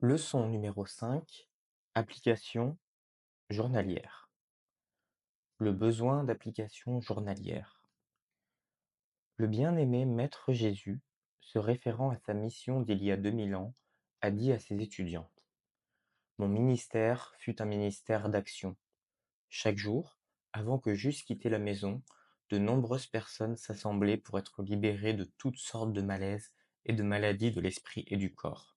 Leçon numéro 5. Application journalière. Le besoin d'application journalière. Le bien-aimé Maître Jésus, se référant à sa mission d'il y a 2000 ans, a dit à ses étudiants: Mon ministère fut un ministère d'action. Chaque jour, avant que j'eusse quitté la maison, de nombreuses personnes s'assemblaient pour être libérées de toutes sortes de malaises et de maladies de l'esprit et du corps.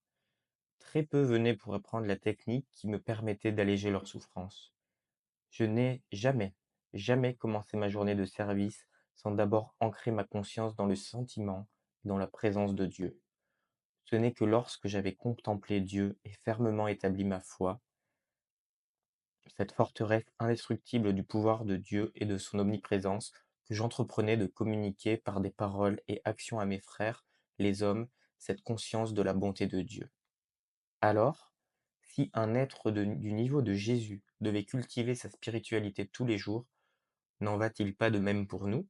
Très peu venaient pour apprendre la technique qui me permettait d'alléger leurs souffrances. Je n'ai jamais commencé ma journée de service sans d'abord ancrer ma conscience dans le sentiment et dans la présence de Dieu. Ce n'est que lorsque j'avais contemplé Dieu et fermement établi ma foi, cette forteresse indestructible du pouvoir de Dieu et de son omniprésence, que j'entreprenais de communiquer par des paroles et actions à mes frères, les hommes, cette conscience de la bonté de Dieu. Alors, si un être du niveau de Jésus devait cultiver sa spiritualité tous les jours, n'en va-t-il pas de même pour nous?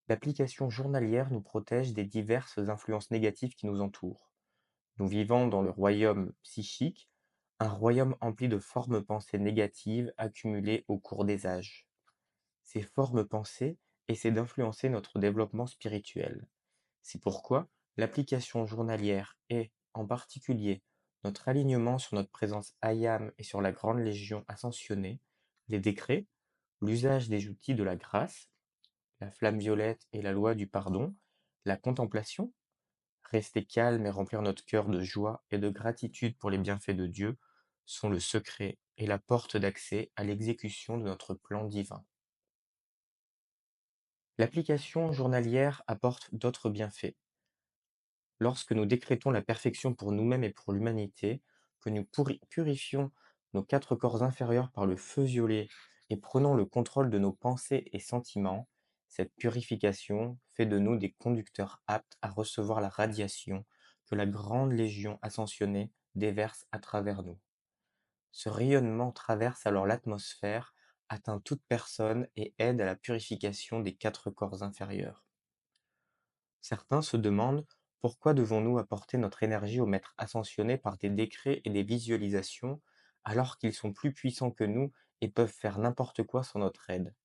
L'application journalière nous protège des diverses influences négatives qui nous entourent. Nous vivons dans le royaume psychique, un royaume empli de formes pensées négatives accumulées au cours des âges. Ces formes pensées essaient d'influencer notre développement spirituel. C'est pourquoi l'application journalière et, en particulier, notre alignement sur notre présence IAM et sur la Grande Légion ascensionnée, les décrets, l'usage des outils de la grâce, la flamme violette et la loi du pardon, la contemplation, rester calme et remplir notre cœur de joie et de gratitude pour les bienfaits de Dieu, sont le secret et la porte d'accès à l'exécution de notre plan divin. L'application journalière apporte d'autres bienfaits. Lorsque nous décrétons la perfection pour nous-mêmes et pour l'humanité, que nous purifions nos 4 corps inférieurs par le feu violet et prenons le contrôle de nos pensées et sentiments, cette purification fait de nous des conducteurs aptes à recevoir la radiation que la grande légion ascensionnée déverse à travers nous. Ce rayonnement traverse alors l'atmosphère, atteint toute personne et aide à la purification des 4 corps inférieurs. Certains se demandent pourquoi devons-nous apporter notre énergie au maître ascensionné par des décrets et des visualisations alors qu'ils sont plus puissants que nous et peuvent faire n'importe quoi sans notre aide.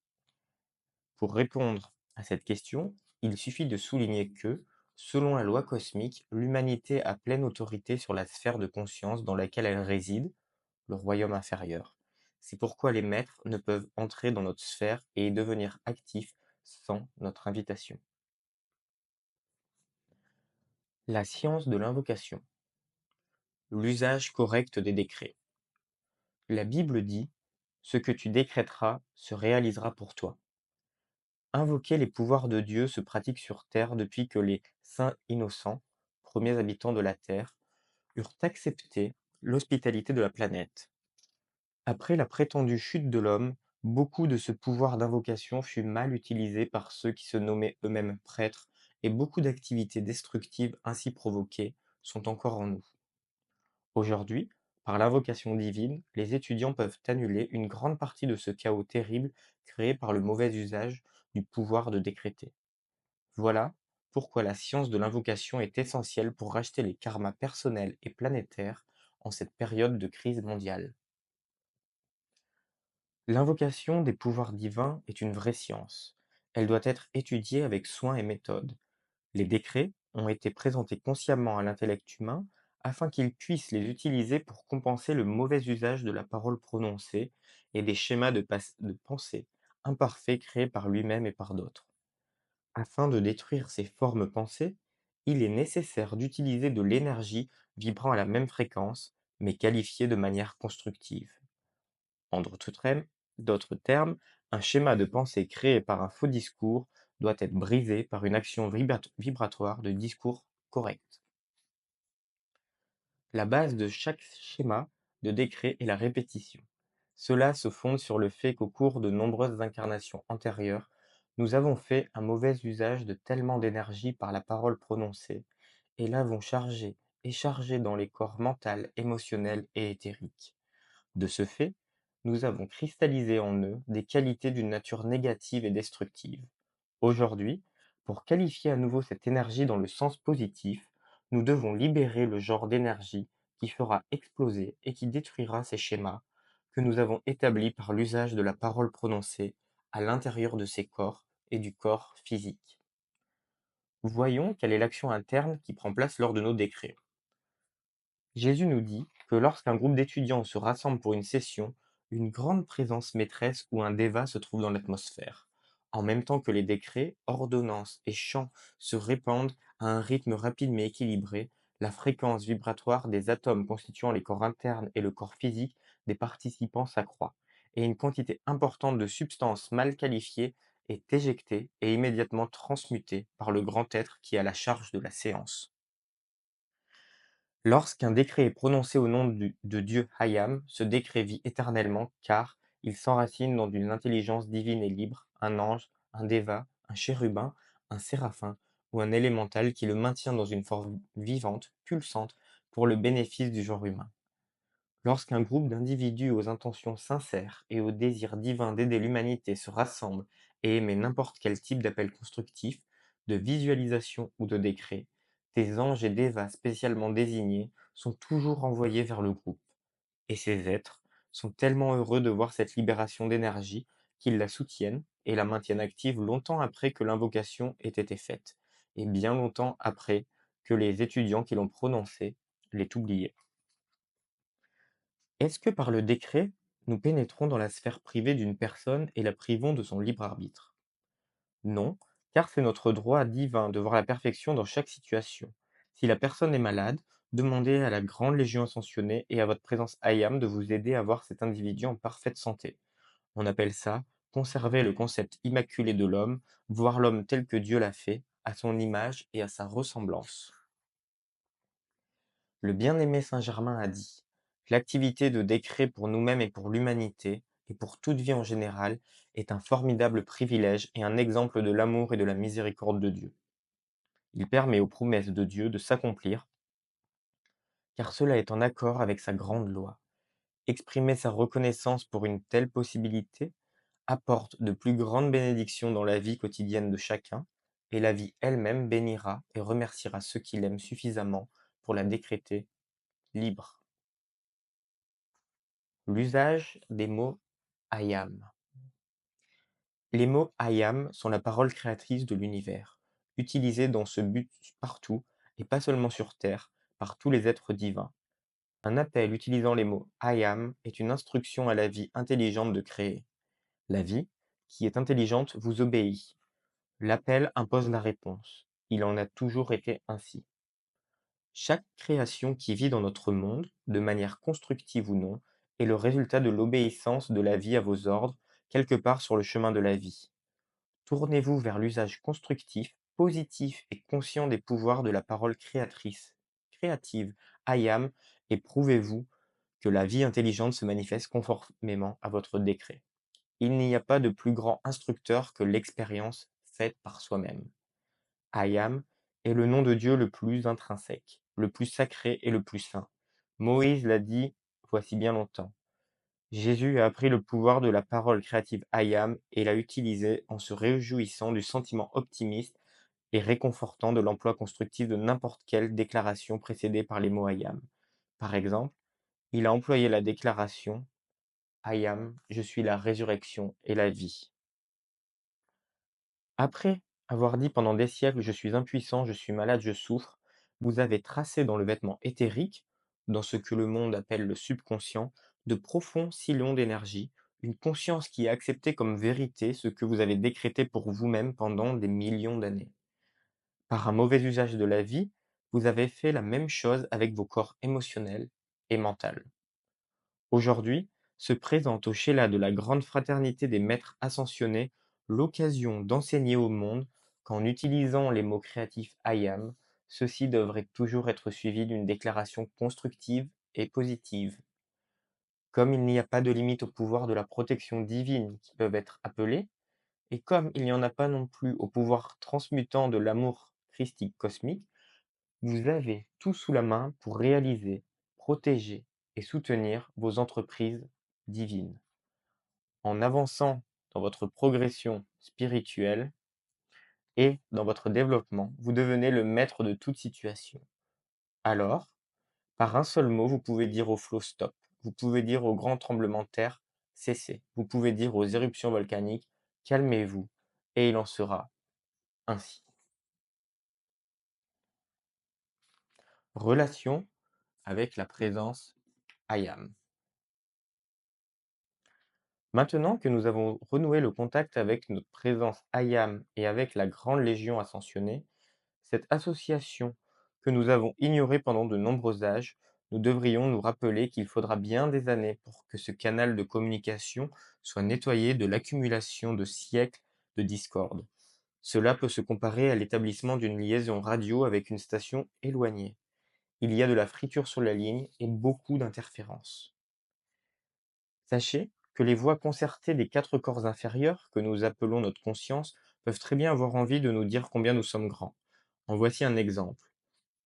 Pour répondre à cette question, il suffit de souligner que, selon la loi cosmique, l'humanité a pleine autorité sur la sphère de conscience dans laquelle elle réside, le royaume inférieur. C'est pourquoi les maîtres ne peuvent entrer dans notre sphère et y devenir actifs sans notre invitation. La science de l'invocation. L'usage correct des décrets. La Bible dit: Ce que tu décrèteras se réalisera pour toi. Invoquer les pouvoirs de Dieu se pratique sur terre depuis que les saints innocents, premiers habitants de la terre, eurent accepté l'hospitalité de la planète. Après la prétendue chute de l'homme, beaucoup de ce pouvoir d'invocation fut mal utilisé par ceux qui se nommaient eux-mêmes prêtres, et beaucoup d'activités destructives ainsi provoquées sont encore en nous. Aujourd'hui, par l'invocation divine, les étudiants peuvent annuler une grande partie de ce chaos terrible créé par le mauvais usage du pouvoir de décréter. Voilà pourquoi la science de l'invocation est essentielle pour racheter les karmas personnels et planétaires en cette période de crise mondiale. L'invocation des pouvoirs divins est une vraie science. Elle doit être étudiée avec soin et méthode. Les décrets ont été présentés consciemment à l'intellect humain afin qu'il puisse les utiliser pour compenser le mauvais usage de la parole prononcée et des schémas de pensée imparfaits créés par lui-même et par d'autres. Afin de détruire ces formes pensées, il est nécessaire d'utiliser de l'énergie vibrant à la même fréquence, mais qualifiée de manière constructive. En d'autres termes, un schéma de pensée créé par un faux discours doit être brisé par une action vibratoire de discours correct. La base de chaque schéma de décret est la répétition. Cela se fonde sur le fait qu'au cours de nombreuses incarnations antérieures, nous avons fait un mauvais usage de tellement d'énergie par la parole prononcée et l'avons chargée et chargée dans les corps mental, émotionnel et éthérique. De ce fait, nous avons cristallisé en eux des qualités d'une nature négative et destructive. Aujourd'hui, pour qualifier à nouveau cette énergie dans le sens positif, nous devons libérer le genre d'énergie qui fera exploser et qui détruira ces schémas que nous avons établis par l'usage de la parole prononcée à l'intérieur de ces corps et du corps physique. Voyons quelle est l'action interne qui prend place lors de nos décrets. Jésus nous dit que lorsqu'un groupe d'étudiants se rassemble pour une session, une grande présence maîtresse ou un débat se trouve dans l'atmosphère, en même temps que les décrets, ordonnances et chants se répandent à un rythme rapide mais équilibré. La fréquence vibratoire des atomes constituant les corps internes et le corps physique des participants s'accroît, et une quantité importante de substances mal qualifiées est éjectée et immédiatement transmutée par le grand être qui a la charge de la séance. Lorsqu'un décret est prononcé au nom de Dieu Hayam, ce décret vit éternellement car il s'enracine dans une intelligence divine et libre, un ange, un déva, un chérubin, un séraphin ou un élémental qui le maintient dans une forme vivante, pulsante, pour le bénéfice du genre humain. Lorsqu'un groupe d'individus aux intentions sincères et au désir divin d'aider l'humanité se rassemble et émet n'importe quel type d'appel constructif, de visualisation ou de décret, des anges et dévas spécialement désignés sont toujours envoyés vers le groupe. Et ces êtres sont tellement heureux de voir cette libération d'énergie qu'ils la soutiennent et la maintiennent active longtemps après que l'invocation ait été faite, et bien longtemps après que les étudiants qui l'ont prononcée l'aient oubliée. Est-ce que par le décret, nous pénétrons dans la sphère privée d'une personne et la privons de son libre arbitre? Non, car c'est notre droit divin de voir la perfection dans chaque situation. Si la personne est malade, demandez à la grande légion ascensionnée et à votre présence Ayam de vous aider à voir cet individu en parfaite santé. On appelle ça conserver le concept immaculé de l'homme, voir l'homme tel que Dieu l'a fait, à son image et à sa ressemblance. Le bien-aimé saint Germain a dit: «L'activité de décret pour nous-mêmes et pour l'humanité, et pour toute vie en général, est un formidable privilège et un exemple de l'amour et de la miséricorde de Dieu. Il permet aux promesses de Dieu de s'accomplir, car cela est en accord avec sa grande loi. Exprimer sa reconnaissance pour une telle possibilité apporte de plus grandes bénédictions dans la vie quotidienne de chacun, et la vie elle-même bénira et remerciera ceux qui l'aiment suffisamment pour la décréter libre.» L'usage des mots Ayam. Les mots Ayam sont la parole créatrice de l'univers, utilisés dans ce but partout, et pas seulement sur Terre, par tous les êtres divins. Un appel utilisant les mots Ayam est une instruction à la vie intelligente de créer. La vie, qui est intelligente, vous obéit. L'appel impose la réponse. Il en a toujours été ainsi. Chaque création qui vit dans notre monde, de manière constructive ou non, est le résultat de l'obéissance de la vie à vos ordres, quelque part sur le chemin de la vie. Tournez-vous vers l'usage constructif, positif et conscient des pouvoirs de la parole créative, I am, et prouvez-vous que la vie intelligente se manifeste conformément à votre décret. Il n'y a pas de plus grand instructeur que l'expérience faite par soi-même. I am est le nom de Dieu le plus intrinsèque, le plus sacré et le plus saint. Moïse l'a dit voici bien longtemps. Jésus a appris le pouvoir de la parole créative I am et l'a utilisé en se réjouissant du sentiment optimiste et réconfortant de l'emploi constructif de n'importe quelle déclaration précédée par les mots I am. Par exemple, il a employé la déclaration I am, je suis la résurrection et la vie. Après avoir dit pendant des siècles: «Je suis impuissant, je suis malade, je souffre», vous avez tracé dans le vêtement éthérique, dans ce que le monde appelle le subconscient, de profonds sillons d'énergie, une conscience qui a accepté comme vérité ce que vous avez décrété pour vous-même pendant des millions d'années. Par un mauvais usage de la vie, vous avez fait la même chose avec vos corps émotionnels et mental. Aujourd'hui, se présente au Sheila de la Grande Fraternité des Maîtres Ascensionnés l'occasion d'enseigner au monde qu'en utilisant les mots créatifs I am, ceci devrait toujours être suivi d'une déclaration constructive et positive. Comme il n'y a pas de limite au pouvoir de la protection divine qui peuvent être appelés, et comme il n'y en a pas non plus au pouvoir transmutant de l'amour christique cosmique, vous avez tout sous la main pour réaliser, protéger et soutenir vos entreprises divines. En avançant dans votre progression spirituelle et dans votre développement, vous devenez le maître de toute situation. Alors, Par un seul mot, vous pouvez dire au flot stop. Vous pouvez dire au grand tremblement de terre cessez. Vous pouvez dire aux éruptions volcaniques calmez-vous. Et il en sera ainsi. Relation avec la présence I am. Maintenant que nous avons renoué le contact avec notre présence I am et avec la grande légion ascensionnée, cette association que nous avons ignorée pendant de nombreux âges, nous devrions nous rappeler qu'il faudra bien des années pour que ce canal de communication soit nettoyé de l'accumulation de siècles de discorde. Cela peut se comparer à l'établissement d'une liaison radio avec une station éloignée. Il y a de la friture sur la ligne et beaucoup d'interférences. Sachez que les voix concertées des 4 corps inférieurs, que nous appelons notre conscience, peuvent très bien avoir envie de nous dire combien nous sommes grands. En voici un exemple.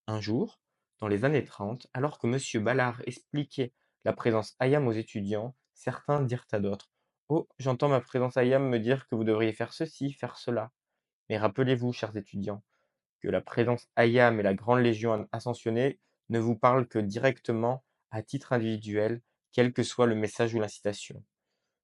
Un jour, dans les années 30, alors que monsieur Ballard expliquait la présence IAM aux étudiants, certains dirent à d'autres: «Oh, j'entends ma présence IAM me dire que vous devriez faire ceci, faire cela.» Mais rappelez-vous, chers étudiants, que la présence IAM et la Grande Légion ascensionnée ne vous parlent que directement, à titre individuel, quel que soit le message ou l'incitation.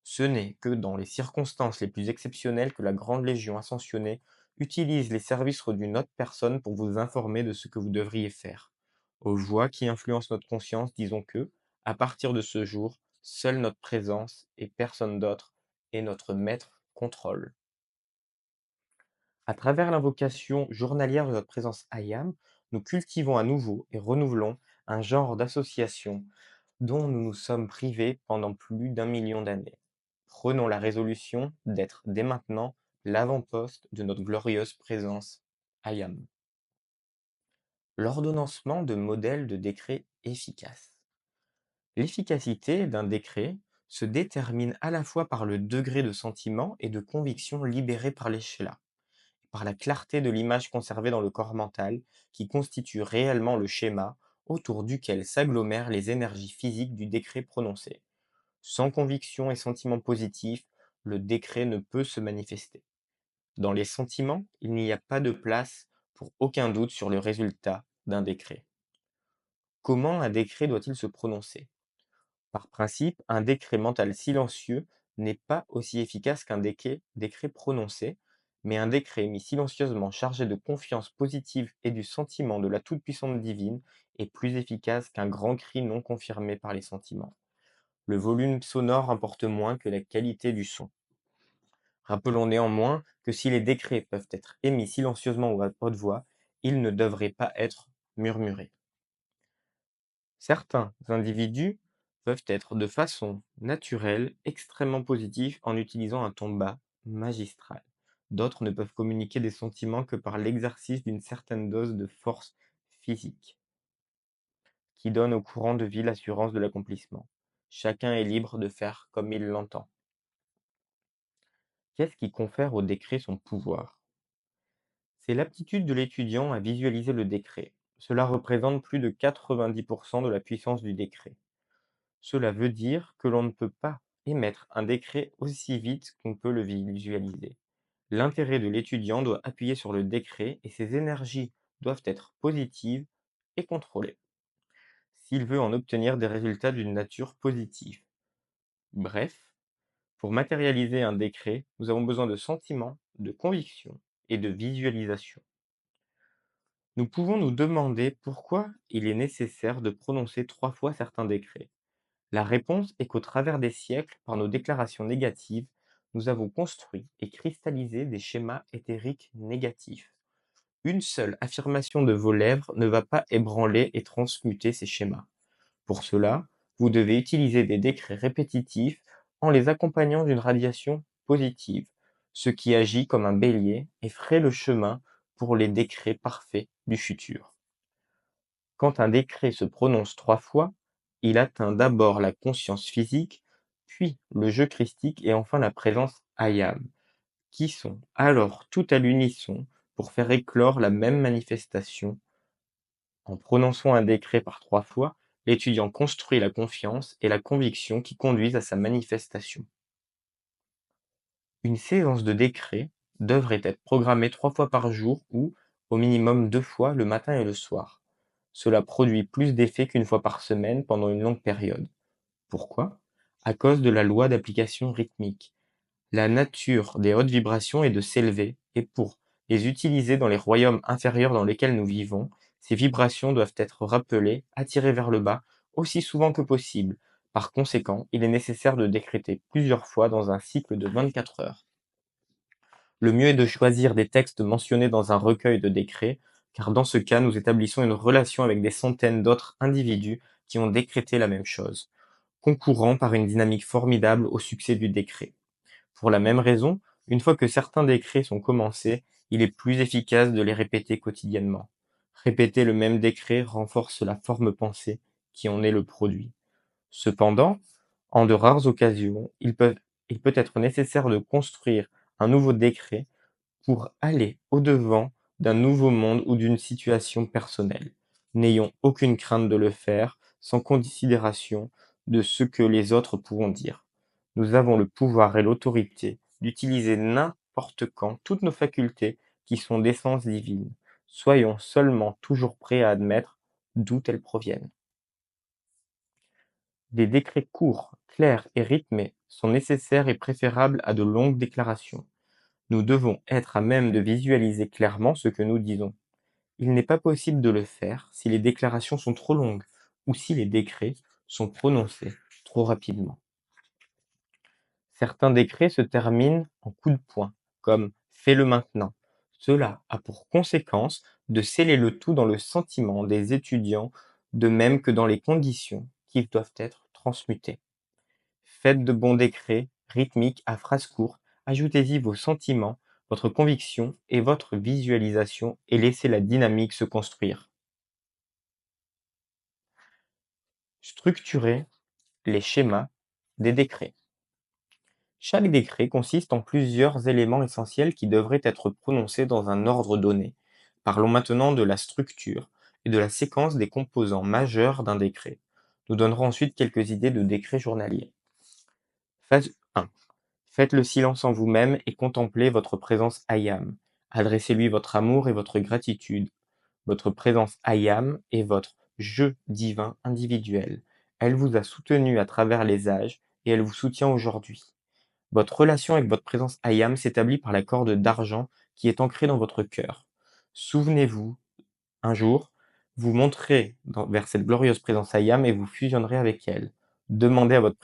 Ce n'est que dans les circonstances les plus exceptionnelles que la Grande Légion ascensionnée utilise les services d'une autre personne pour vous informer de ce que vous devriez faire. Aux voix qui influencent notre conscience, disons que, à partir de ce jour, seule notre présence et personne d'autre est notre maître contrôle. À travers l'invocation journalière de notre présence IAM, nous cultivons à nouveau et renouvelons un genre d'association dont nous nous sommes privés pendant plus d'1 million d'années. Prenons la résolution d'être dès maintenant l'avant-poste de notre glorieuse présence IAM. L'ordonnancement de modèles de décrets efficaces. L'efficacité d'un décret se détermine à la fois par le degré de sentiment et de conviction libéré par les schémas, par la clarté de l'image conservée dans le corps mental, qui constitue réellement le schéma autour duquel s'agglomèrent les énergies physiques du décret prononcé. Sans conviction et sentiment positif, le décret ne peut se manifester. Dans les sentiments, il n'y a pas de place pour aucun doute sur le résultat d'un décret. Comment un décret doit-il se prononcer? Par principe, un décret mental silencieux n'est pas aussi efficace qu'un décret prononcé, mais un décret mis silencieusement chargé de confiance positive et du sentiment de la toute-puissance divine est plus efficace qu'un grand cri non confirmé par les sentiments. Le volume sonore importe moins que la qualité du son. Rappelons néanmoins que si les décrets peuvent être émis silencieusement ou à haute voix, ils ne devraient pas être murmurés. Certains individus peuvent être de façon naturelle extrêmement positifs en utilisant un ton bas, magistral. D'autres ne peuvent communiquer des sentiments que par l'exercice d'une certaine dose de force physique, qui donne au courant de vie l'assurance de l'accomplissement. Chacun est libre de faire comme il l'entend. Qu'est-ce qui confère au décret son pouvoir? C'est l'aptitude de l'étudiant à visualiser le décret. Cela représente plus de 90% de la puissance du décret. Cela veut dire que l'on ne peut pas émettre un décret aussi vite qu'on peut le visualiser. L'intérêt de l'étudiant doit appuyer sur le décret et ses énergies doivent être positives et contrôlées, s'il veut en obtenir des résultats d'une nature positive. Bref, pour matérialiser un décret, nous avons besoin de sentiments, de conviction et de visualisation. Nous pouvons nous demander pourquoi il est nécessaire de prononcer 3 fois certains décrets. La réponse est qu'au travers des siècles, par nos déclarations négatives, nous avons construit et cristallisé des schémas éthériques négatifs. Une seule affirmation de vos lèvres ne va pas ébranler et transmuter ces schémas. Pour cela, vous devez utiliser des décrets répétitifs en les accompagnant d'une radiation positive, ce qui agit comme un bélier et ferait le chemin pour les décrets parfaits du futur. Quand un décret se prononce 3 fois, il atteint d'abord la conscience physique, puis le jeu christique et enfin la présence ayam, qui sont alors tout à l'unisson pour faire éclore la même manifestation. En prononçant un décret par 3 fois, l'étudiant construit la confiance et la conviction qui conduisent à sa manifestation. Une séance de décret devrait être programmée 3 fois par jour ou, au minimum 2 fois, le matin et le soir. cela produit plus d'effets qu'une fois par semaine pendant une longue période. Pourquoi? À cause de la loi d'application rythmique. La nature des hautes vibrations est de s'élever, et pour les utiliser dans les royaumes inférieurs dans lesquels nous vivons, ces vibrations doivent être rappelées, attirées vers le bas, aussi souvent que possible. Par conséquent, il est nécessaire de décréter plusieurs fois dans un cycle de 24 heures. Le mieux est de choisir des textes mentionnés dans un recueil de décrets, car dans ce cas, nous établissons une relation avec des centaines d'autres individus qui ont décrété la même chose, concourant par une dynamique formidable au succès du décret. Pour la même raison, une fois que certains décrets sont commencés, il est plus efficace de les répéter quotidiennement. Répéter le même décret renforce la forme pensée qui en est le produit. Cependant, en de rares occasions, il peut être nécessaire de construire un nouveau décret pour aller au-devant d'un nouveau monde ou d'une situation personnelle. N'ayons aucune crainte de le faire sans considération de ce que les autres pourront dire. Nous avons le pouvoir et l'autorité d'utiliser n'importe quand toutes nos facultés qui sont d'essence divine. Soyons seulement toujours prêts à admettre d'où elles proviennent. Des décrets courts, clairs et rythmés sont nécessaires et préférables à de longues déclarations. Nous devons être à même de visualiser clairement ce que nous disons. Il n'est pas possible de le faire si les déclarations sont trop longues ou si les décrets sont prononcés trop rapidement. Certains décrets se terminent en coup de poing, comme fais-le maintenant. Cela a pour conséquence de sceller le tout dans le sentiment des étudiants, de même que dans les conditions qui doivent être transmutées. Faites de bons décrets, rythmiques à phrases courtes, ajoutez-y vos sentiments, votre conviction et votre visualisation et laissez la dynamique se construire. Structurez les schémas des décrets. Chaque décret consiste en plusieurs éléments essentiels qui devraient être prononcés dans un ordre donné. Parlons maintenant de la structure et de la séquence des composants majeurs d'un décret. Nous donnerons ensuite quelques idées de décrets journaliers. Phase 1. Faites le silence en vous-même et contemplez votre présence Ayam. Adressez-lui votre amour et votre gratitude. Votre présence Ayam est votre jeu divin individuel. Elle vous a soutenu à travers les âges et elle vous soutient aujourd'hui. Votre relation avec votre présence Ayam s'établit par la corde d'argent qui est ancrée dans votre cœur. Souvenez-vous, un jour, vous monterez vers cette glorieuse présence Ayam et vous fusionnerez avec elle. Demandez à votre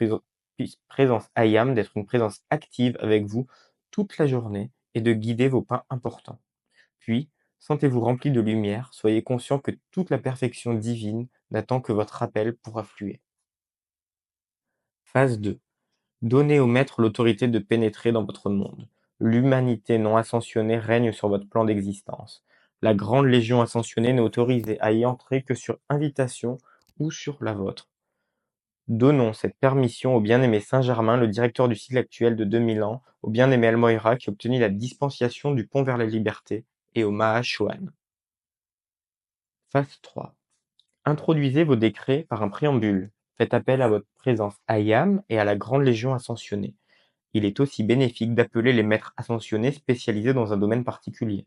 présence Ayam d'être une présence active avec vous toute la journée et de guider vos pas importants. Puis, sentez-vous rempli de lumière, soyez conscient que toute la perfection divine n'attend que votre appel pour affluer. Phase 2. Donnez au Maître l'autorité de pénétrer dans votre monde. L'humanité non ascensionnée règne sur votre plan d'existence. La grande légion ascensionnée n'est autorisée à y entrer que sur invitation ou sur la vôtre. Donnons cette permission au bien-aimé Saint-Germain, le directeur du cycle actuel de 2000 ans, au bien-aimé Almoïra qui obtenit la dispensation du pont vers la liberté, et au Mahashohan. Phase 3. Introduisez vos décrets par un préambule. Faites appel à votre présence Ayam et à la grande légion ascensionnée. Il est aussi bénéfique d'appeler les maîtres ascensionnés spécialisés dans un domaine particulier.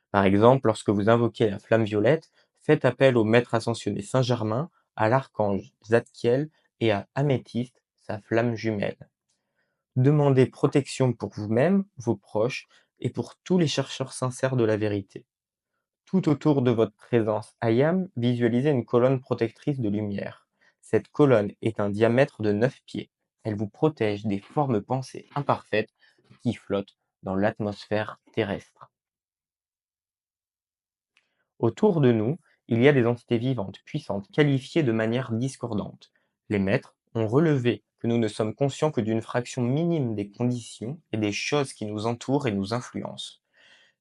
Par exemple, lorsque vous invoquez la flamme violette, faites appel au maître ascensionné Saint-Germain, à l'archange Zadkiel et à Améthyste, sa flamme jumelle. Demandez protection pour vous-même, vos proches et pour tous les chercheurs sincères de la vérité. Tout autour de votre présence Ayam, visualisez une colonne protectrice de lumière. Cette colonne est un diamètre de 9 pieds. Elle vous protège des formes pensées imparfaites qui flottent dans l'atmosphère terrestre. Autour de nous, il y a des entités vivantes, puissantes, qualifiées de manière discordante. Les maîtres ont relevé que nous ne sommes conscients que d'une fraction minime des conditions et des choses qui nous entourent et nous influencent.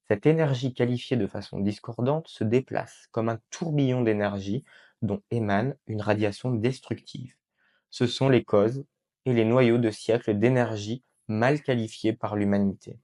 Cette énergie qualifiée de façon discordante se déplace comme un tourbillon d'énergie dont émane une radiation destructive. Ce sont les causes et les noyaux de siècles d'énergie mal qualifiés par l'humanité.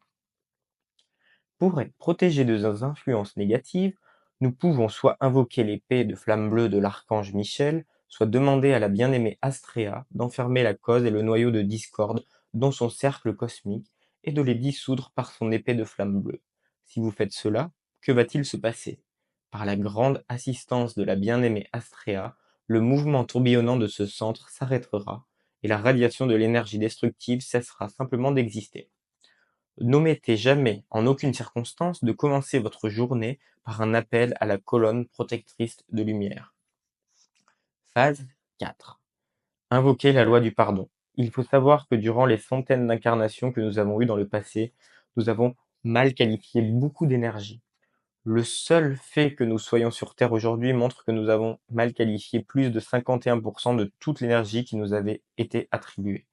Pour être protégés de nos influences négatives, nous pouvons soit invoquer l'épée de flamme bleue de l'archange Michel, soit demander à la bien-aimée Astrea d'enfermer la cause et le noyau de discorde dans son cercle cosmique et de les dissoudre par son épée de flamme bleue. Si vous faites cela, que va-t-il se passer? par la grande assistance de la bien-aimée Astrea, le mouvement tourbillonnant de ce centre s'arrêtera et la radiation de l'énergie destructive cessera simplement d'exister. N'omettez jamais, en aucune circonstance, de commencer votre journée par un appel à la colonne protectrice de lumière. Phase 4. Invoquer la loi du pardon. Il faut savoir que durant les centaines d'incarnations que nous avons eues dans le passé, nous avons mal qualifié beaucoup d'énergie. Le seul fait que nous soyons sur Terre aujourd'hui montre que nous avons mal qualifié plus de 51% de toute l'énergie qui nous avait été attribuée.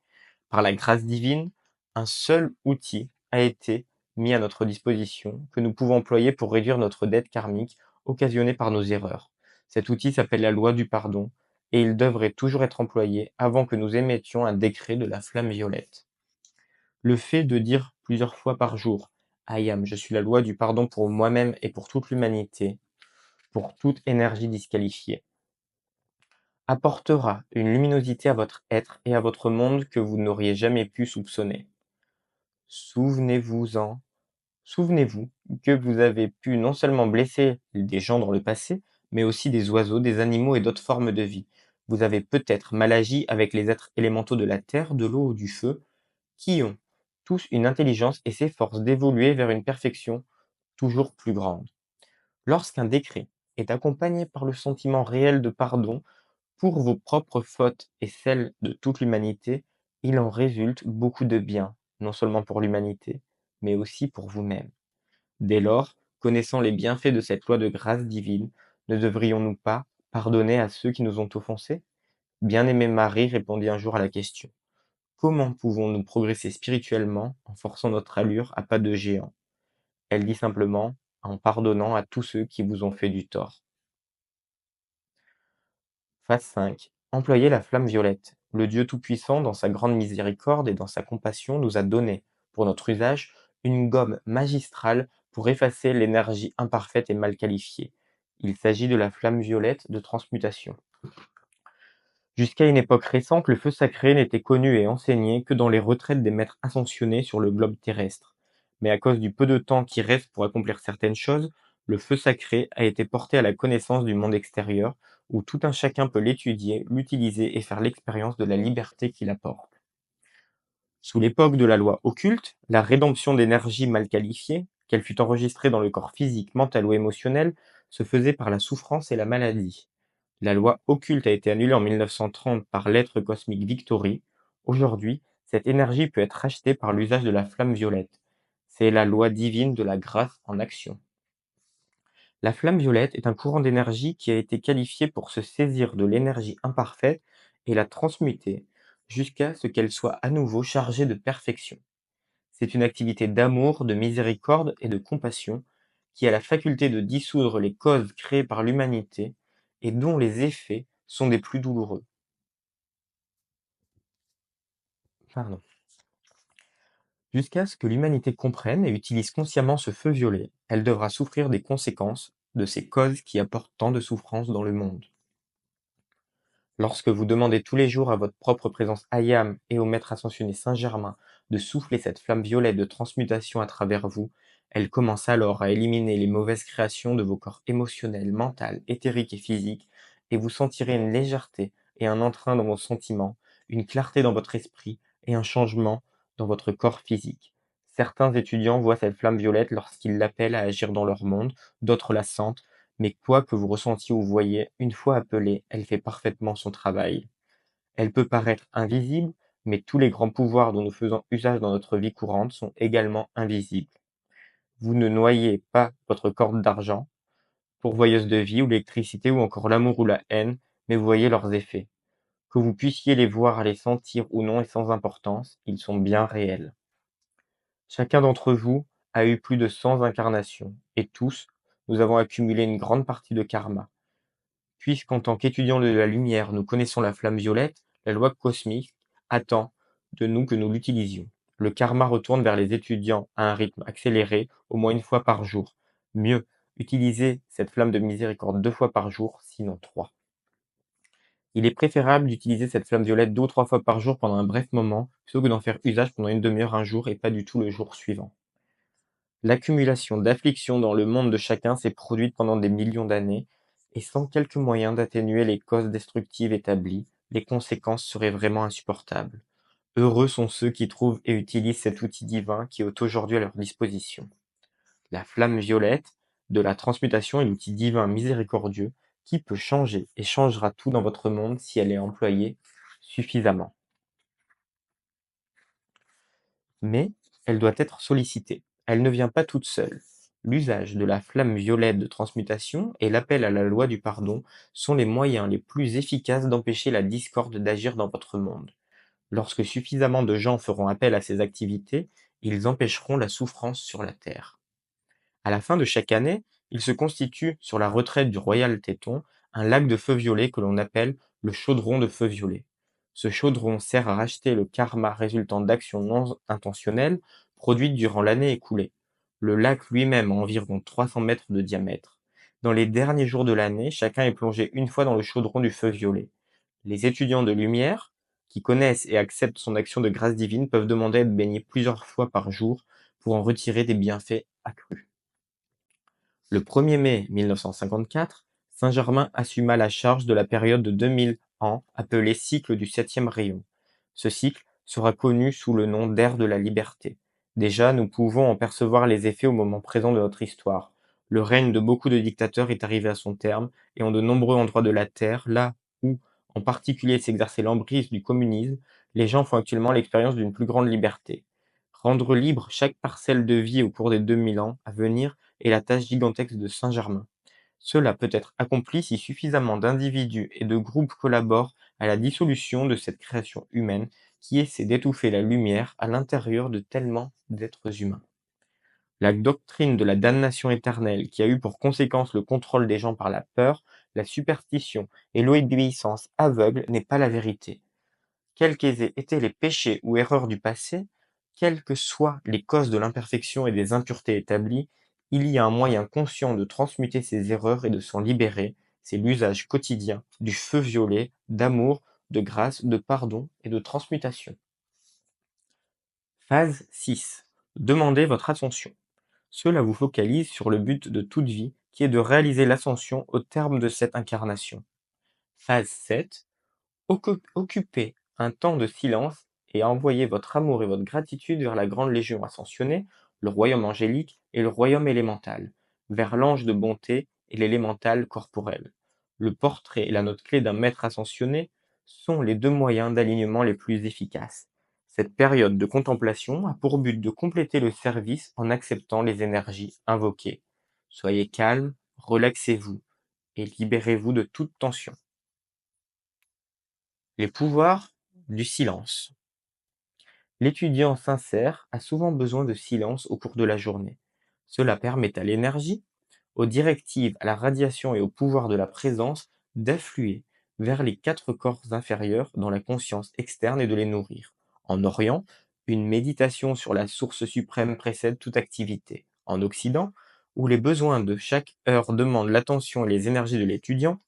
Par la grâce divine, un seul outil a été mis à notre disposition que nous pouvons employer pour réduire notre dette karmique occasionnée par nos erreurs. Cet outil s'appelle la loi du pardon et il devrait toujours être employé avant que nous émettions un décret de la flamme violette. Le fait de dire plusieurs fois par jour I am, je suis la loi du pardon pour moi-même et pour toute l'humanité, pour toute énergie disqualifiée, apportera une luminosité à votre être et à votre monde que vous n'auriez jamais pu soupçonner. Souvenez-vous-en, souvenez-vous que vous avez pu non seulement blesser des gens dans le passé, mais aussi des oiseaux, des animaux et d'autres formes de vie. Vous avez peut-être mal agi avec les êtres élémentaux de la terre, de l'eau ou du feu, qui ont tous une intelligence et s'efforcent d'évoluer vers une perfection toujours plus grande. Lorsqu'un décret est accompagné par le sentiment réel de pardon pour vos propres fautes et celles de toute l'humanité, il en résulte beaucoup de bien, non seulement pour l'humanité, mais aussi pour vous-même. Dès lors, connaissant les bienfaits de cette loi de grâce divine, ne devrions-nous pas pardonner à ceux qui nous ont offensés? Bien-aimée Marie répondit un jour à la question: comment pouvons-nous progresser spirituellement en forçant notre allure à pas de géant? Elle dit simplement: en pardonnant à tous ceux qui vous ont fait du tort. Phase 5. Employer la flamme violette. Le Dieu Tout-Puissant, dans sa grande miséricorde et dans sa compassion, nous a donné, pour notre usage, une gomme magistrale pour effacer l'énergie imparfaite et mal qualifiée. Il s'agit de la flamme violette de transmutation. Jusqu'à une époque récente, le feu sacré n'était connu et enseigné que dans les retraites des maîtres ascensionnés sur le globe terrestre. Mais à cause du peu de temps qui reste pour accomplir certaines choses, le feu sacré a été porté à la connaissance du monde extérieur, où tout un chacun peut l'étudier, l'utiliser et faire l'expérience de la liberté qu'il apporte. Sous l'époque de la loi occulte, la rédemption d'énergie mal qualifiée, qu'elle fût enregistrée dans le corps physique, mental ou émotionnel, se faisait par la souffrance et la maladie. La loi occulte a été annulée en 1930 par l'être cosmique Victory. Aujourd'hui, cette énergie peut être rachetée par l'usage de la flamme violette. C'est la loi divine de la grâce en action. La flamme violette est un courant d'énergie qui a été qualifié pour se saisir de l'énergie imparfaite et la transmuter jusqu'à ce qu'elle soit à nouveau chargée de perfection. C'est une activité d'amour, de miséricorde et de compassion qui a la faculté de dissoudre les causes créées par l'humanité et dont les effets sont des plus douloureux. Pardon. Jusqu'à ce que l'humanité comprenne et utilise consciemment ce feu violet, elle devra souffrir des conséquences de ces causes qui apportent tant de souffrance dans le monde. Lorsque vous demandez tous les jours à votre propre présence Ayam et au maître ascensionné Saint-Germain de souffler cette flamme violette de transmutation à travers vous, elle commence alors à éliminer les mauvaises créations de vos corps émotionnels, mental, éthérique et physique, et vous sentirez une légèreté et un entrain dans vos sentiments, une clarté dans votre esprit et un changement dans votre corps physique. Certains étudiants voient cette flamme violette lorsqu'ils l'appellent à agir dans leur monde, d'autres la sentent, mais quoi que vous ressentiez ou voyiez, une fois appelée, elle fait parfaitement son travail. Elle peut paraître invisible, mais tous les grands pouvoirs dont nous faisons usage dans notre vie courante sont également invisibles. Vous ne noyez pas votre corde d'argent, pourvoyeuse de vie ou l'électricité ou encore l'amour ou la haine, mais vous voyez leurs effets. Que vous puissiez les voir, les sentir ou non est sans importance, ils sont bien réels. Chacun d'entre vous a eu plus de 100 incarnations, et tous, nous avons accumulé une grande partie de karma. Puisqu'en tant qu'étudiants de la lumière, nous connaissons la flamme violette, la loi cosmique attend de nous que nous l'utilisions. Le karma retourne vers les étudiants à un rythme accéléré, au moins une fois par jour. Mieux, utilisez cette flamme de miséricorde 2 fois par jour, sinon 3. Il est préférable d'utiliser cette flamme violette 2 ou 3 fois par jour pendant un bref moment, plutôt que d'en faire usage pendant une demi-heure un jour et pas du tout le jour suivant. L'accumulation d'afflictions dans le monde de chacun s'est produite pendant des millions d'années, et sans quelques moyens d'atténuer les causes destructives établies, les conséquences seraient vraiment insupportables. Heureux sont ceux qui trouvent et utilisent cet outil divin qui est aujourd'hui à leur disposition. La flamme violette de la transmutation est l'outil divin miséricordieux qui peut changer et changera tout dans votre monde si elle est employée suffisamment. Mais elle doit être sollicitée. Elle ne vient pas toute seule. L'usage de la flamme violette de transmutation et l'appel à la loi du pardon sont les moyens les plus efficaces d'empêcher la discorde d'agir dans votre monde. Lorsque suffisamment de gens feront appel à ces activités, ils empêcheront la souffrance sur la terre. À la fin de chaque année, il se constitue, sur la retraite du royal Téton, un lac de feu violet que l'on appelle le chaudron de feu violet. Ce chaudron sert à racheter le karma résultant d'actions non intentionnelles produites durant l'année écoulée. Le lac lui-même a environ 300 mètres de diamètre. Dans les derniers jours de l'année, chacun est plongé une fois dans le chaudron du feu violet. Les étudiants de lumière, qui connaissent et acceptent son action de grâce divine, peuvent demander à être baignés plusieurs fois par jour pour en retirer des bienfaits accrus. Le 1er mai 1954, Saint-Germain assuma la charge de la période de 2000 ans appelée cycle du septième rayon. Ce cycle sera connu sous le nom d'ère de la liberté. Déjà, nous pouvons en percevoir les effets au moment présent de notre histoire. Le règne de beaucoup de dictateurs est arrivé à son terme, et en de nombreux endroits de la Terre, là où, en particulier, s'exerçait l'emprise du communisme, les gens font actuellement l'expérience d'une plus grande liberté. Rendre libre chaque parcelle de vie au cours des 2000 ans à venir est la tâche gigantesque de Saint-Germain. Cela peut être accompli si suffisamment d'individus et de groupes collaborent à la dissolution de cette création humaine qui essaie d'étouffer la lumière à l'intérieur de tellement d'êtres humains. La doctrine de la damnation éternelle, qui a eu pour conséquence le contrôle des gens par la peur, la superstition et l'obéissance aveugle, n'est pas la vérité. Quels qu'aient été les péchés ou erreurs du passé, quelles que soient les causes de l'imperfection et des impuretés établies, il y a un moyen conscient de transmuter ces erreurs et de s'en libérer, c'est l'usage quotidien du feu violet, d'amour, de grâce, de pardon et de transmutation. Phase 6. Demandez votre ascension. Cela vous focalise sur le but de toute vie, qui est de réaliser l'ascension au terme de cette incarnation. Phase 7. Occupez un temps de silence et envoyez votre amour et votre gratitude vers la grande légion ascensionnée, le royaume angélique et le royaume élémental, vers l'ange de bonté et l'élémental corporel. Le portrait et la note clé d'un maître ascensionné sont les deux moyens d'alignement les plus efficaces. Cette période de contemplation a pour but de compléter le service en acceptant les énergies invoquées. Soyez calme, relaxez-vous et libérez-vous de toute tension. Les pouvoirs du silence. L'étudiant sincère a souvent besoin de silence au cours de la journée. Cela permet à l'énergie, aux directives, à la radiation et au pouvoir de la présence d'affluer vers les quatre corps inférieurs dans la conscience externe et de les nourrir. En Orient, une méditation sur la source suprême précède toute activité. En Occident, où les besoins de chaque heure demandent l'attention et les énergies de l'étudiant,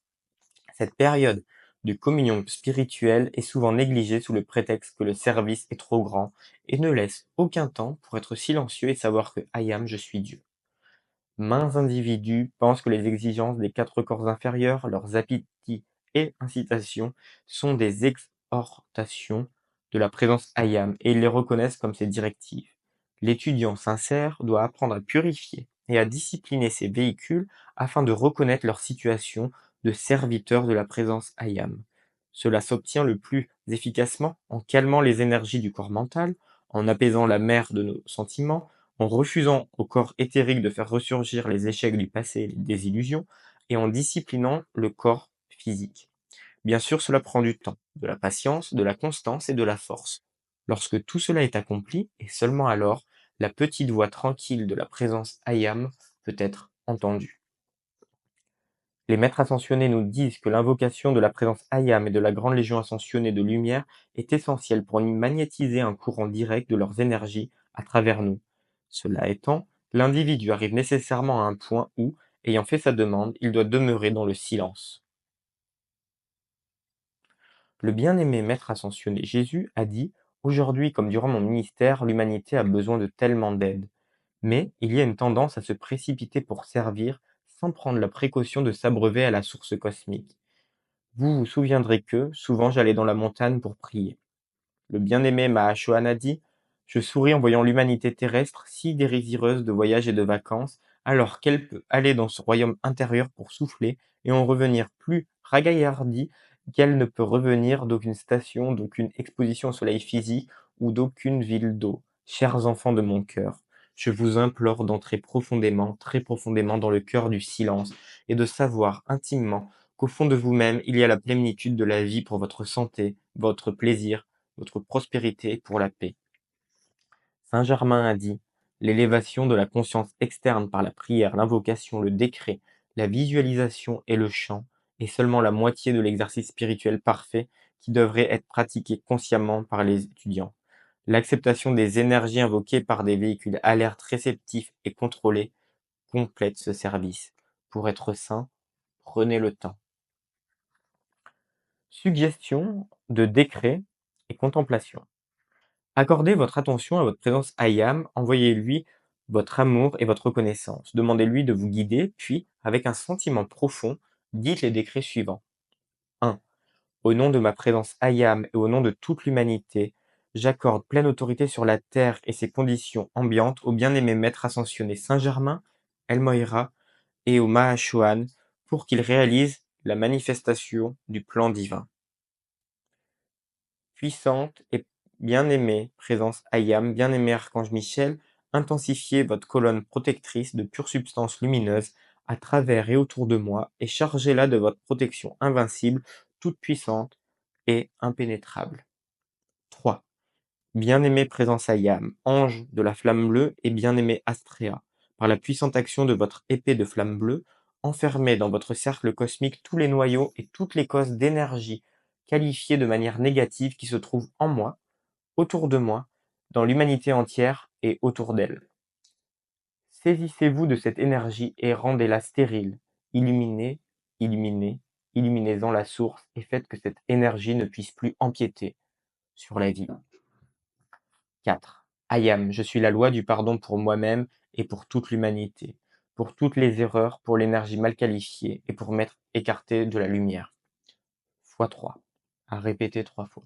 cette période de communion spirituelle est souvent négligée sous le prétexte que le service est trop grand et ne laisse aucun temps pour être silencieux et savoir que I am, je suis Dieu. Maints individus pensent que les exigences des quatre corps inférieurs, leurs appétits et incitations sont des exhortations de la présence I am et ils les reconnaissent comme ses directives. L'étudiant sincère doit apprendre à purifier et à discipliner ses véhicules afin de reconnaître leur situation de serviteur de la présence I am. Cela s'obtient le plus efficacement en calmant les énergies du corps mental, en apaisant la mer de nos sentiments, en refusant au corps éthérique de faire ressurgir les échecs du passé et les désillusions, et en disciplinant le corps physique. Bien sûr, cela prend du temps, de la patience, de la constance et de la force. Lorsque tout cela est accompli, et seulement alors, la petite voix tranquille de la présence I am peut être entendue. Les maîtres ascensionnés nous disent que l'invocation de la présence I am et de la grande légion ascensionnée de lumière est essentielle pour magnétiser un courant direct de leurs énergies à travers nous. Cela étant, l'individu arrive nécessairement à un point où, ayant fait sa demande, il doit demeurer dans le silence. Le bien-aimé maître ascensionné Jésus a dit: « Aujourd'hui comme durant mon ministère, l'humanité a besoin de tellement d'aide. Mais il y a une tendance à se précipiter pour servir sans prendre la précaution de s'abreuver à la source cosmique. Vous vous souviendrez que, souvent, j'allais dans la montagne pour prier. Le bien-aimé Mahachohan a dit: «Je souris en voyant l'humanité terrestre si désireuse de voyage et de vacances, alors qu'elle peut aller dans ce royaume intérieur pour souffler et en revenir plus ragaillardie qu'elle ne peut revenir d'aucune station, d'aucune exposition au soleil physique ou d'aucune ville d'eau. Chers enfants de mon cœur, je vous implore d'entrer profondément, très profondément dans le cœur du silence et de savoir intimement qu'au fond de vous-même, il y a la plénitude de la vie pour votre santé, votre plaisir, votre prospérité pour la paix. Saint Germain a dit: l'élévation de la conscience externe par la prière, l'invocation, le décret, la visualisation et le chant est seulement la moitié de l'exercice spirituel parfait qui devrait être pratiqué consciemment par les étudiants. L'acceptation des énergies invoquées par des véhicules alertes, réceptifs et contrôlés complète ce service. Pour être saint, prenez le temps. Suggestion de décret et contemplation. Accordez votre attention à votre présence Ayam, envoyez-lui votre amour et votre reconnaissance. Demandez-lui de vous guider, puis, avec un sentiment profond, dites les décrets suivants. 1. Au nom de ma présence Ayam et au nom de toute l'humanité, j'accorde pleine autorité sur la terre et ses conditions ambiantes au bien-aimé maître ascensionné Saint-Germain, El Moira et au Mahashohan pour qu'ils réalisent la manifestation du plan divin. Puissante et bien-aimée présence Ayam, bien-aimé archange Michel, intensifiez votre colonne protectrice de pure substance lumineuse à travers et autour de moi et chargez-la de votre protection invincible, toute puissante et impénétrable. 3. Bien-aimé présence Ayam, ange de la flamme bleue et bien-aimé Astrea, par la puissante action de votre épée de flamme bleue, enfermez dans votre cercle cosmique tous les noyaux et toutes les causes d'énergie qualifiées de manière négative qui se trouvent en moi, autour de moi, dans l'humanité entière et autour d'elle. Saisissez-vous de cette énergie et rendez-la stérile. Illuminez, illuminez, illuminez-en la source et faites que cette énergie ne puisse plus empiéter sur la vie. 4. Ayam, je suis la loi du pardon pour moi-même et pour toute l'humanité, pour toutes les erreurs, pour l'énergie mal qualifiée et pour m'être écarté de la lumière. Fois 3. À répéter 3 fois.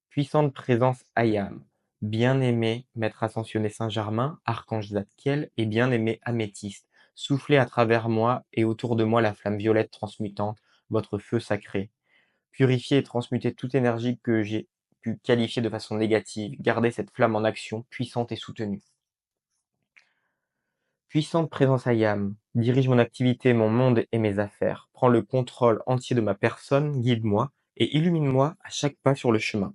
Puissante présence Ayam, bien-aimé Maître ascensionné Saint-Germain, Archange Zadkiel et bien-aimé Améthyste, soufflez à travers moi et autour de moi la flamme violette transmutante, votre feu sacré. Purifiez et transmutez toute énergie que j'ai pu qualifier de façon négative. Gardez cette flamme en action, puissante et soutenue. Puissante présence Ayam, dirige mon activité, mon monde et mes affaires. Prends le contrôle entier de ma personne, guide-moi et illumine-moi à chaque pas sur le chemin.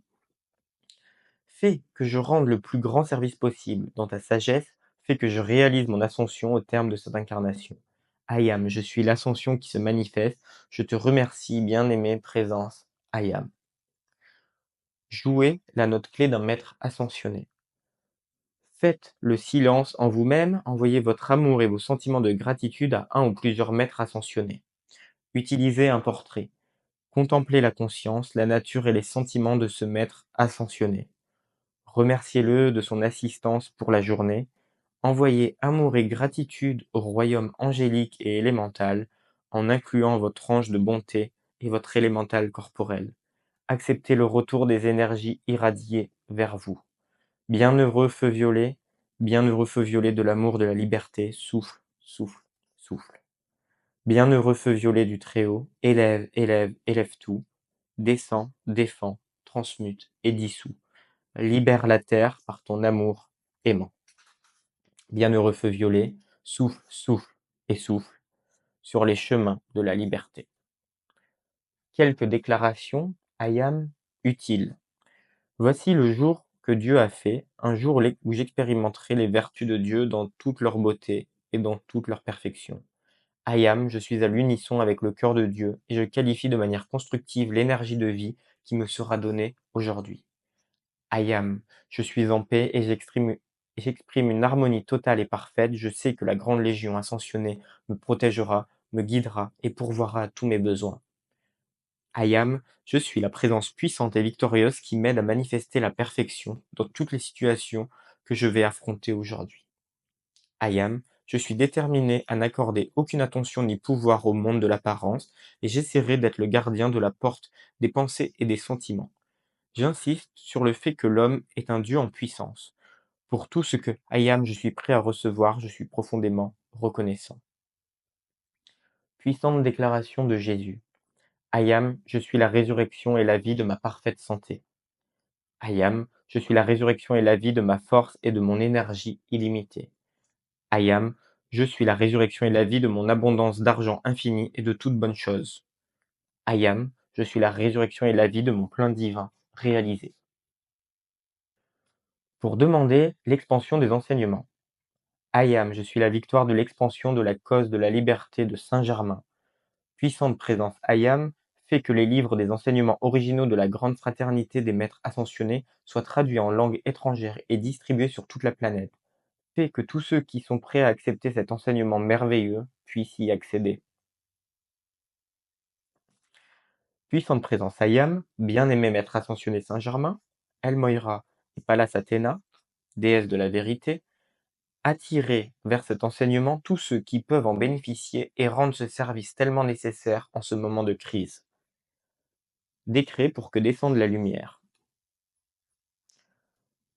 Fais que je rende le plus grand service possible. Dans ta sagesse, fais que je réalise mon ascension au terme de cette incarnation. Ayam, je suis l'ascension qui se manifeste. Je te remercie, bien-aimée présence. Ayam. Jouez la note clé d'un maître ascensionné. Faites le silence en vous-même, envoyez votre amour et vos sentiments de gratitude à un ou plusieurs maîtres ascensionnés. Utilisez un portrait. Contemplez la conscience, la nature et les sentiments de ce maître ascensionné. Remerciez-le de son assistance pour la journée. Envoyez amour et gratitude au royaume angélique et élémental, en incluant votre ange de bonté et votre élémental corporel. Acceptez le retour des énergies irradiées vers vous. Bienheureux feu violet de l'amour de la liberté, souffle, souffle, souffle. Bienheureux feu violet du Très-Haut, élève, élève, élève tout, descend, défend, transmute et dissout. Libère la terre par ton amour aimant. Bienheureux feu violet, souffle, souffle et souffle sur les chemins de la liberté. Quelques déclarations ayam utiles. Voici le jour que Dieu a fait, un jour où j'expérimenterai les vertus de Dieu dans toute leur beauté et dans toute leur perfection. Ayam, je suis à l'unisson avec le cœur de Dieu et je qualifie de manière constructive l'énergie de vie qui me sera donnée aujourd'hui. Ayam, je suis en paix et j'exprime une harmonie totale et parfaite. Je sais que la grande légion ascensionnée me protégera, me guidera et pourvoira à tous mes besoins. Ayam, je suis la présence puissante et victorieuse qui m'aide à manifester la perfection dans toutes les situations que je vais affronter aujourd'hui. I am, je suis déterminé à n'accorder aucune attention ni pouvoir au monde de l'apparence et j'essaierai d'être le gardien de la porte des pensées et des sentiments. J'insiste sur le fait que l'homme est un Dieu en puissance. Pour tout ce que I am, je suis prêt à recevoir, je suis profondément reconnaissant. Puissante déclaration de Jésus. I am, je suis la résurrection et la vie de ma parfaite santé. I am, je suis la résurrection et la vie de ma force et de mon énergie illimitée. I am, je suis la résurrection et la vie de mon abondance d'argent infini et de toute bonne chose. I am, je suis la résurrection et la vie de mon plein divin réalisé. Pour demander l'expansion des enseignements. I am, je suis la victoire de l'expansion de la cause de la liberté de Saint-Germain. Puissante présence I am fait que les livres des enseignements originaux de la grande fraternité des maîtres ascensionnés soient traduits en langue étrangère et distribués sur toute la planète. Fait que tous ceux qui sont prêts à accepter cet enseignement merveilleux puissent y accéder. Puissante présence I am, bien-aimé maître ascensionné Saint-Germain, El Moira et Pallas Athéna, déesse de la vérité, attirez vers cet enseignement tous ceux qui peuvent en bénéficier et rendre ce service tellement nécessaire en ce moment de crise. Décret pour que descende la lumière.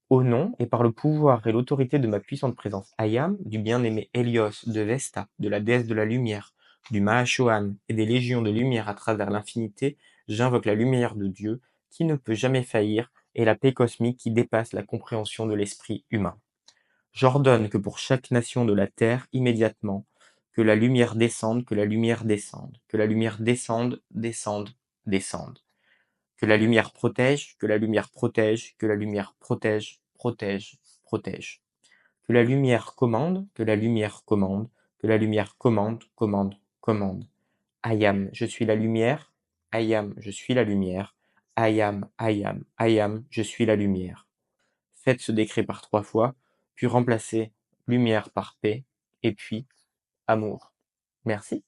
Au nom et par le pouvoir et l'autorité de ma puissante présence I am, du bien-aimé Hélios, de Vesta, de la déesse de la lumière, du Mahashohan et des légions de lumière à travers l'infinité, j'invoque la lumière de Dieu qui ne peut jamais faillir et la paix cosmique qui dépasse la compréhension de l'esprit humain. J'ordonne que pour chaque nation de la terre, immédiatement, que la lumière descende, que la lumière descende, que la lumière descende, descende, descende. Que la lumière protège, que la lumière protège, que la lumière protège, protège, protège. Que la lumière commande, que la lumière commande, que la lumière commande, commande, commande. I am, je suis la lumière. I am, je suis la lumière. I am, I am, I am, je suis la lumière. Faites ce décret par 3 fois, puis remplacez lumière par paix, et puis amour. Merci.